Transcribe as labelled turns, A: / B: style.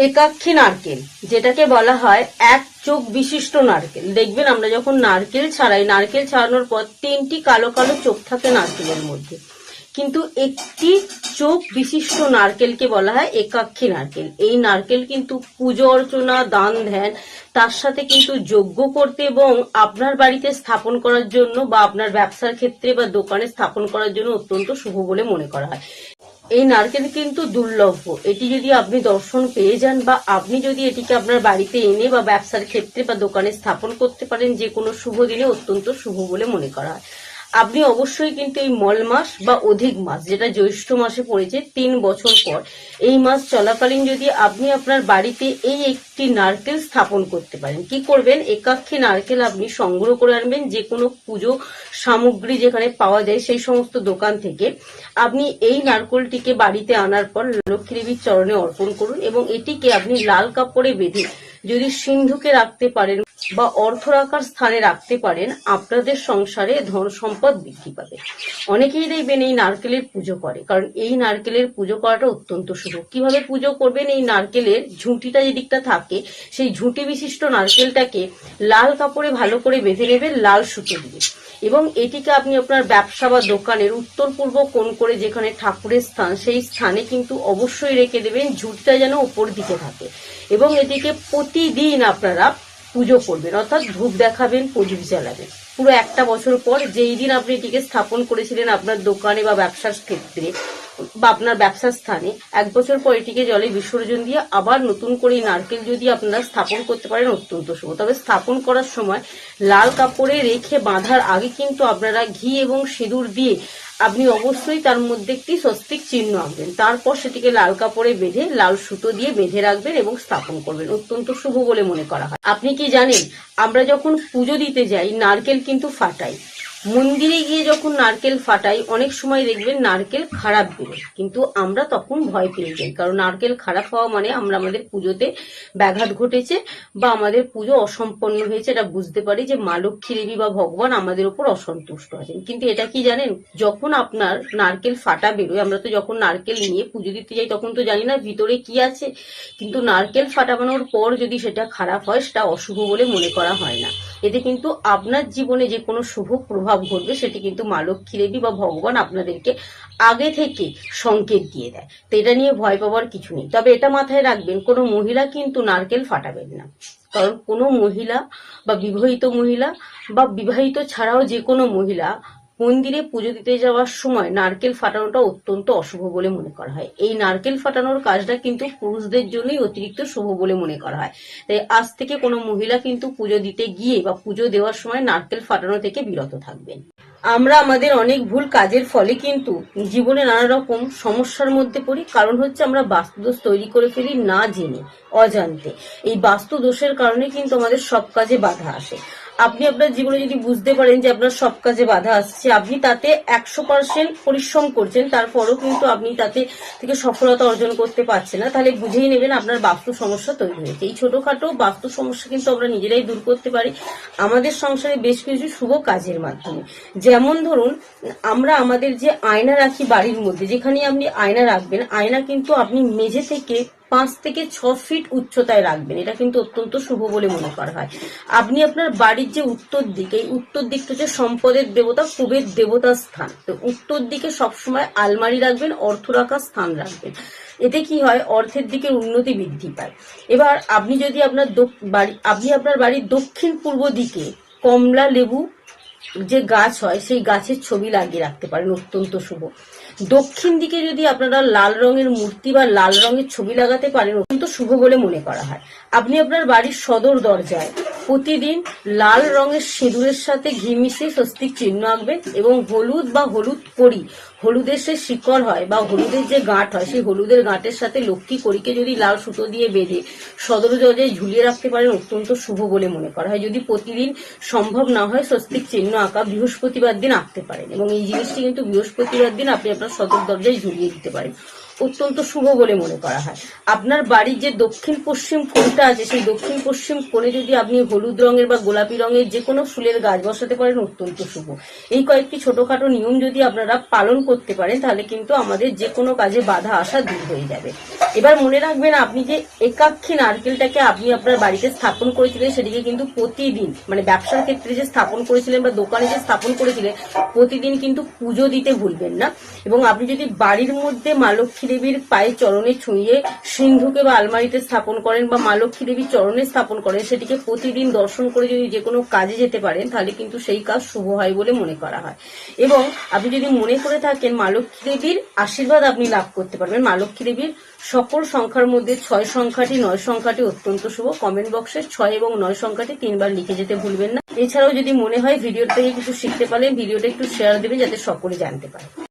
A: একাক্ষী নারকেল, যেটাকে বলা হয় এক চোখ বিশিষ্ট নারকেল। দেখবেন আমরা যখন নারকেল ছাড়াই, নারকেল ছাড়ানোর পর 3টি কালো কালো চোখ থাকে নারকেলের মধ্যে, কিন্তু একটি চোখ বিশিষ্ট নারকেলকে বলা হয় একাক্ষী নারকেল। এই নারকেল কিন্তু পুজো অর্চনা, দান ধ্যান, তার সাথে কিন্তু যজ্ঞ করতে এবং আপনার বাড়িতে স্থাপন করার জন্য বা আপনার ব্যবসার ক্ষেত্রে বা দোকানে স্থাপন করার জন্য অত্যন্ত শুভ বলে মনে করা হয়। এই নারকেল কিন্তু দুর্লভ। এটি যদি আপনি দর্শন পেয়ে যান বা আপনি যদি এটিকে আপনার বাড়িতে এনে বা ব্যবসার ক্ষেত্রে বা দোকানে স্থাপন করতে পারেন, যে কোনো শুভ দিনে অত্যন্ত শুভ বলে মনে করা হয়। আপনি অবশ্যই কিন্তু এই মল মাস বা অধিক মাস, যেটা জ্যৈষ্ঠ মাসে পড়েছে 3 বছর পর, এই মাস চলাকালীন যদি আপনি আপনার বাড়িতে এই একটি নারকেল স্থাপন করতে পারেন, কি করবেন, একাক্ষী নারকেল আপনি সংগ্রহ করে আনবেন যে কোনো পুজো সামগ্রী যেখানে পাওয়া যায় সেই সমস্ত দোকান থেকে। আপনি এই নারকেলটিকে বাড়িতে আনার পর লক্ষ্মী দেবীর চরণে অর্পণ করুন এবং এটিকে আপনি লাল কাপড়ে বেঁধে যদি সিন্ধুকে রাখতে পারেন বা অর্থ রাখার স্থানে রাখতে পারেন, আপনাদের সংসারে ধন সম্পদ বৃদ্ধি পাবে। অনেকেই দেখবেন এই নারকেলের পুজো করে, কারণ এই নারকেলের পুজো করাটা অত্যন্ত শুভ। কিভাবে পুজো করবেন, এই নারকেলের ঝুঁটিটা যে দিকটা থাকে, সেই ঝুঁটি বিশিষ্ট নারকেলটাকে লাল কাপড়ে ভালো করে বেঁধে নেবেন, লাল সুতো দিয়ে, এবং এটিকে আপনি আপনার ব্যবসা বা দোকানের উত্তর পূর্ব কোণ করে যেখানে ঠাকুরের স্থান, সেই স্থানে কিন্তু অবশ্যই রেখে দেবেন, ঝুঁটিটা যেন উপর দিকে থাকে। এবং এটিকে প্রতিদিন আপনারা পুজো করবেন, অর্থাৎ ধূপ দেখাবেন, প্রদীপ জ্বালাবেন। পুরো একটা বছর পর যেই দিন আপনি এটিকে স্থাপন করেছিলেন আপনার দোকানে বা ব্যবসার ক্ষেত্রে বা আপনার ব্যবসার স্থানে, 1 বছর পর এটিকে জলে বিসর্জন দিয়ে আবার নতুন করে নারকেল যদি আপনারা স্থাপন করতে পারেন, অত্যন্ত শুভ। তবে স্থাপন করার সময় লাল কাপড়ে রেখে বাঁধার আগে কিন্তু আপনারা ঘি এবং সিঁদুর দিয়ে আপনি অবশ্যই তার মধ্যে একটি স্বস্তিক চিহ্ন আঁকবেন, তারপর সেটিকে লাল কাপড়ে বেঁধে লাল সুতো দিয়ে বেঁধে রাখবেন এবং স্থাপন করবেন, অত্যন্ত শুভ বলে মনে করা হয়। আপনি কি জানেন, আমরা যখন পুজো দিতে যাই নারকেল কিন্তু ফাটাই। মন্দিরে গিয়ে যখন নারকেল ফাটাই, অনেক সময় দেখবেন নারকেল খারাপ বেরোয়, কিন্তু আমরা তখন ভয় পেয়ে যাই, কারণ নারকেল খারাপ হওয়া মানে আমরা আমাদের পুজোতে ব্যাঘাত ঘটেছে বা আমাদের পুজো অসম্পন্ন হয়েছে, এটা বুঝতে পারি যে মা লক্ষ্মী দেবী বা ভগবান আমাদের উপর অসন্তুষ্ট আছেন। কিন্তু এটা কি জানেন, যখন আপনার নারকেল ফাটা বেরোয়, আমরা তো যখন নারকেল নিয়ে পুজো দিতে যাই তখন তো জানি না ভিতরে কি আছে, কিন্তু নারকেল ফাটানোর পর যদি সেটা খারাপ হয়, সেটা অশুভ বলে মনে করা হয় না। এতে কিন্তু আপনার জীবনে যে কোনো শুভ প্রভাব ঘটবে, সেটি কিন্তু মা লক্ষ্মী দেবী বা ভগবান আপনাদেরকে আগে থেকে সংকেত দিয়ে দেয়। তো এটা নিয়ে ভয় পাওয়ার কিছু নেই। তবে এটা মাথায় রাখবেন, কোনো মহিলা কিন্তু নারকেল ফাটাবেন না, কারণ কোনো মহিলা বা বিবাহিত মহিলা বা বিবাহিত ছাড়াও যে কোনো মহিলা মন্দিরে পুজো দিতে যাওয়ার সময় নারকেল ফাটানোটা অত্যন্ত অশুভ বলে মনে করা হয়। এই নারকেল ফাটানোর কাজটা কিন্তু পুরুষদের জন্যই অতিরিক্ত শুভ বলে মনে করা হয়। তাই আজ থেকে কোনো মহিলা কিন্তু পুজো দিতে গিয়ে বা পুজো দেওয়ার সময় নারকেল ফাটানো থেকে বিরত থাকবেন। আমরা আমাদের অনেক ভুল কাজের ফলে কিন্তু জীবনে নানা রকম সমস্যার মধ্যে পড়ি, কারণ হচ্ছে আমরা বাস্তুদোষ তৈরি করে ফেলি না জেনে, অজান্তে। এই বাস্তুদোষের কারণে কিন্তু আমাদের সব কাজে বাধা আসে। আপনি আপনার জীবনে যদি বুঝতে পারেন যে আপনার সব কাজে বাধা আসছে, আপনি তাতে 100% পরিশ্রম করছেন, তারপরও কিন্তু আপনি তাতে থেকে সফলতা অর্জন করতে পারছেন না, তাহলে বুঝেই নেবেন আপনার বাস্তু সমস্যা তৈরি হয়েছে। এই ছোটখাটো বাস্তু সমস্যা কিন্তু আমরা নিজেরাই দূর করতে পারি আমাদের সংসারে বেশ কিছু শুভ কাজের মাধ্যমে। যেমন ধরুন, আমরা আমাদের যে আয়না রাখি বাড়ির মধ্যে, যেখানে আপনি আয়না রাখবেন, আয়না কিন্তু আপনি মেঝে থেকে 5 থেকে 6 ফিট উচ্চতায় রাখবেন, এটা কিন্তু অত্যন্ত শুভ বলে মনে করা হয়। আপনি আপনার বাড়ির যে উত্তর দিকে, এই উত্তর দিকটা হচ্ছে সম্পদের দেবতা, কুবের দেবতার স্থান। তো উত্তর দিকে সবসময় আলমারি রাখবেন, অর্থ রাখার স্থান রাখবেন। এতে কি হয়, অর্থের দিকে উন্নতি বৃদ্ধি পায়। এবার আপনি যদি আপনার বাড়ির দক্ষিণ পূর্ব দিকে কমলা লেবু যে গাছ হয়, সেই গাছের ছবি লাগিয়ে রাখতে পারেন, অত্যন্ত শুভ। দক্ষিণ দিকে যদি আপনারা লাল রঙের মূর্তি বা লাল রঙের ছবি লাগাতে পারেন, অত্যন্ত শুভ বলে মনে করা হয়। আপনি আপনার বাড়ির সদর দরজায় প্রতিদিন লাল রঙের সিঁদুরের সাথে ঘি মিশিয়ে স্বস্তিক চিহ্ন আঁকবেন এবং হলুদ বা হলুদ কড়ি, হলুদের সে শিকড় হয় বা হলুদের যে গাঁট হয়, সেই হলুদের গাঁটের সাথে লক্ষ্মী কড়িকে যদি লাল সুতো দিয়ে বেঁধে সদর দরজায় ঝুলিয়ে রাখতে পারেন, অত্যন্ত শুভ বলে মনে করা হয়। যদি প্রতিদিন সম্ভব না হয়, স্বস্তিক চিহ্ন আঁকা বৃহস্পতিবার দিন আঁকতে পারেন এবং এই জিনিসটি কিন্তু বৃহস্পতিবার দিন আপনি আপনার সদর দরজায় ঝুলিয়ে দিতে পারেন, অত্যন্ত শুভ বলে মনে করা হয়। আপনার বাড়ির যে দক্ষিণ পশ্চিম কোণটা আছে, সেই দক্ষিণ পশ্চিম কোণে যদি আপনি হলুদ রঙের বা গোলাপি রঙের যে কোনো ফুলের গাছ বসাতে পারেন, অত্যন্ত শুভ। এই কয়েকটি ছোটখাটো নিয়ম যদি আপনারা পালন করতে পারেন, তাহলে কিন্তু আমাদের যে কোনো কাজে বাধা আসা দূর হয়ে যাবে। এবার মনে রাখবেন, আপনি যে একাক্ষী নারকেলটাকে আপনি আপনার বাড়িতে স্থাপন করেছিলেন, সেটিকে কিন্তু প্রতিদিন, মানে ব্যবসার ক্ষেত্রে যে স্থাপন করেছিলেন বা দোকানে যে স্থাপন করেছিলেন, প্রতিদিন কিন্তু পুজো দিতে ভুলবেন না। এবং আপনি যদি বাড়ির মধ্যে মা লক্ষ্মী দেবীর পায়ে চরণে ছুঁয়ে সিন্ধুকে বা আলমারিতে স্থাপন করেন বা মা লক্ষ্মী দেবীর চরণে স্থাপন করেন, সেটিকে প্রতিদিন দর্শন করে যদি যে কোনো কাজে যেতে পারেন, তাহলে কিন্তু সেই কাজ শুভ হয় বলে মনে করা হয়। এবং আপনি যদি মনে করে থাকেন মা লক্ষ্মী দেবীর আশীর্বাদ আপনি লাভ করতে পারবেন, মা লক্ষ্মী দেবীর সকল সংখ্যার মধ্যে 6 সংখ্যাটি 9 সংখ্যাটি অত্যন্ত শুভ। কমেন্ট বক্সে 6 এবং 9 সংখ্যাটি 3 বার লিখে যেতে ভুলবেন না। এছাড়াও যদি মনে হয় ভিডিওর থেকে কিছু শিখতে পারলেন, ভিডিওটা একটু শেয়ার দেবেন যাতে সকলে জানতে পারে।